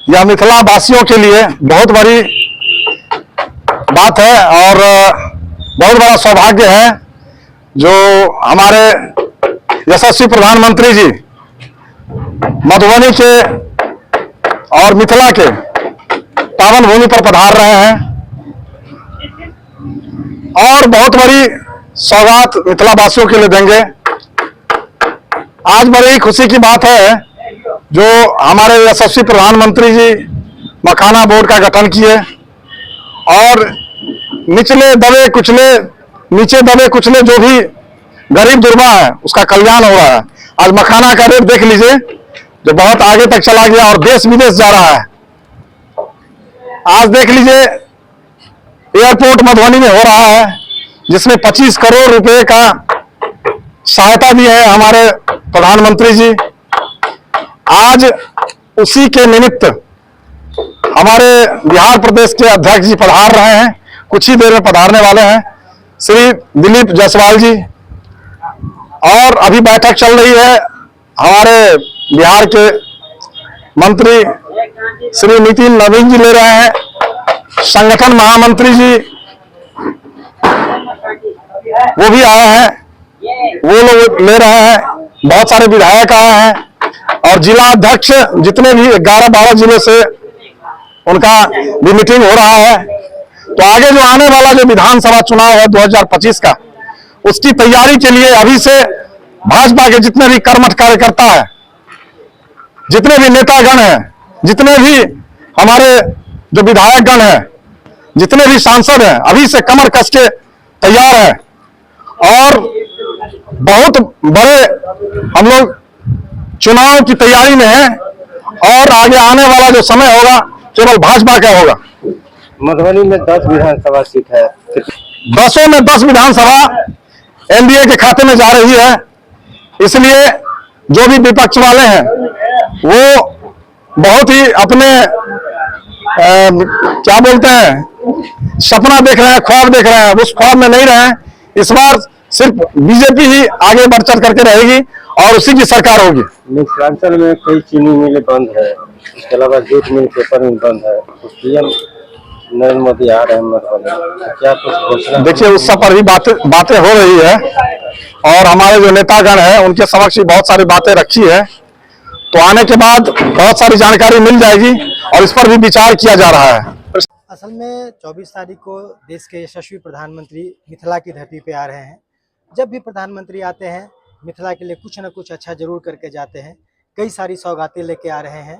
यह मिथिला वासियों के लिए बहुत बड़ी बात है और बहुत बड़ा सौभाग्य है जो हमारे यशस्वी प्रधानमंत्री जी मधुबनी के और मिथिला के पावन भूमि पर पधार रहे हैं और बहुत बड़ी सौगात मिथिला वासियों के लिए देंगे। आज बड़ी खुशी की बात है जो हमारे यशस्वी प्रधानमंत्री जी मखाना बोर्ड का गठन किए और नीचे दबे कुचले जो भी गरीब दुर्बा है उसका कल्याण हो रहा है। आज मखाना का रेट देख लीजिए जो बहुत आगे तक चला गया और देश विदेश जा रहा है। आज देख लीजिए एयरपोर्ट मधुबनी में हो रहा है जिसमें 25 करोड़ रुपए का सहायता दी है हमारे प्रधानमंत्री जी। आज उसी के निमित्त हमारे बिहार प्रदेश के अध्यक्ष जी पधार रहे हैं, कुछ ही देर में पधारने वाले हैं श्री दिलीप जायसवाल जी। और अभी बैठक चल रही है, हमारे बिहार के मंत्री श्री नितिन नवीन जी ले रहे हैं, संगठन महामंत्री जी वो भी आए हैं, वो लोग ले रहे हैं, बहुत सारे विधायक आए हैं और जिला अध्यक्ष जितने भी 11-12 जिले से उनका भी मीटिंग हो रहा है। तो आगे जो आने वाला जो विधानसभा चुनाव है 2025 का, उसकी तैयारी के लिए अभी से भाजपा के जितने भी कर्मठ कार्यकर्ता है, जितने भी नेतागण हैं, जितने भी हमारे जो विधायक गण हैं, जितने भी सांसद हैं, अभी से कमर कस के तैयार हैं और बहुत बड़े हम लोग चुनाव की तैयारी में हैं और आगे आने वाला जो समय होगा केवल भाजपा का होगा। मधुबनी में 10 विधानसभा सीट है, 10 में 10 विधानसभा एनडीए के खाते में जा रही है। इसलिए जो भी विपक्ष वाले हैं वो बहुत ही अपने क्या बोलते हैं सपना देख रहे हैं, ख्वाब देख रहे हैं, उस ख्वाब में नहीं रहे हैं। इस बार सिर्फ बीजेपी ही आगे बढ़ चढ़ करके रहेगी और उसी की सरकार होगी। मिथिलांचल में कई चीनी मिलें बंद है, इसके अलावा जूट मिल पेपर मिल बंद है, तो पीएम नरेंद्र मोदी आ रहे हैं मधुबनी, तो क्या कुछ घोषणा? देखिए उस सब पर भी बातें हो रही है और हमारे जो नेतागण हैं उनके समक्ष भी बहुत सारी बातें रखी है। तो आने के बाद बहुत सारी जानकारी मिल जाएगी और इस पर भी विचार किया जा रहा है। असल में 24 तारीख को देश के यशस्वी प्रधानमंत्री मिथिला की धरती पे आ रहे हैं। जब भी प्रधानमंत्री आते हैं मिथिला के लिए कुछ न कुछ अच्छा जरूर करके जाते हैं, कई सारी सौगातें लेके आ रहे हैं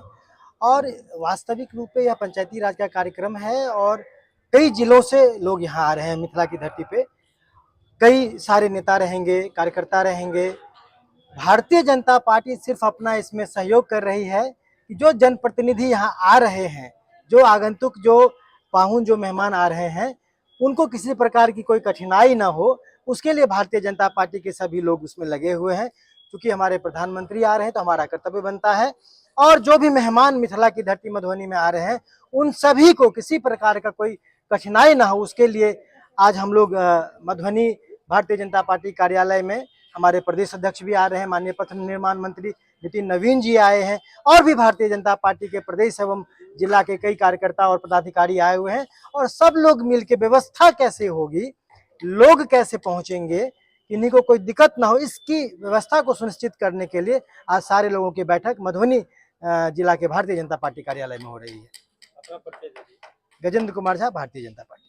और वास्तविक रूप में यह पंचायती राज का कार्यक्रम है और कई जिलों से लोग यहाँ आ रहे हैं मिथिला की धरती पे। कई सारे नेता रहेंगे, कार्यकर्ता रहेंगे। भारतीय जनता पार्टी सिर्फ अपना इसमें सहयोग कर रही है कि जो जनप्रतिनिधि यहाँ आ रहे हैं, जो आगंतुक, जो पाहुन, जो मेहमान आ रहे हैं, उनको किसी प्रकार की कोई कठिनाई ना हो, उसके लिए भारतीय जनता पार्टी के सभी लोग उसमें लगे हुए हैं। क्योंकि हमारे प्रधानमंत्री आ रहे हैं तो हमारा कर्तव्य बनता है और जो भी मेहमान मिथिला की धरती मधुबनी में आ रहे हैं उन सभी को किसी प्रकार का कोई कठिनाई ना हो, उसके लिए आज हम लोग मधुबनी भारतीय जनता पार्टी कार्यालय में हमारे प्रदेश अध्यक्ष भी आ रहे हैं, माननीय पथ निर्माण मंत्री नितिन नवीन जी आए हैं और भी भारतीय जनता पार्टी के प्रदेश एवं जिला के कई कार्यकर्ता और पदाधिकारी आए हुए हैं। और सब लोग मिलकर व्यवस्था कैसे होगी, लोग कैसे पहुंचेंगे, किन्हीं को कोई दिक्कत ना हो, इसकी व्यवस्था को सुनिश्चित करने के लिए आज सारे लोगों की बैठक मधुबनी जिला के भारतीय जनता पार्टी कार्यालय में हो रही है। गजेंद्र कुमार झा, भारतीय जनता पार्टी।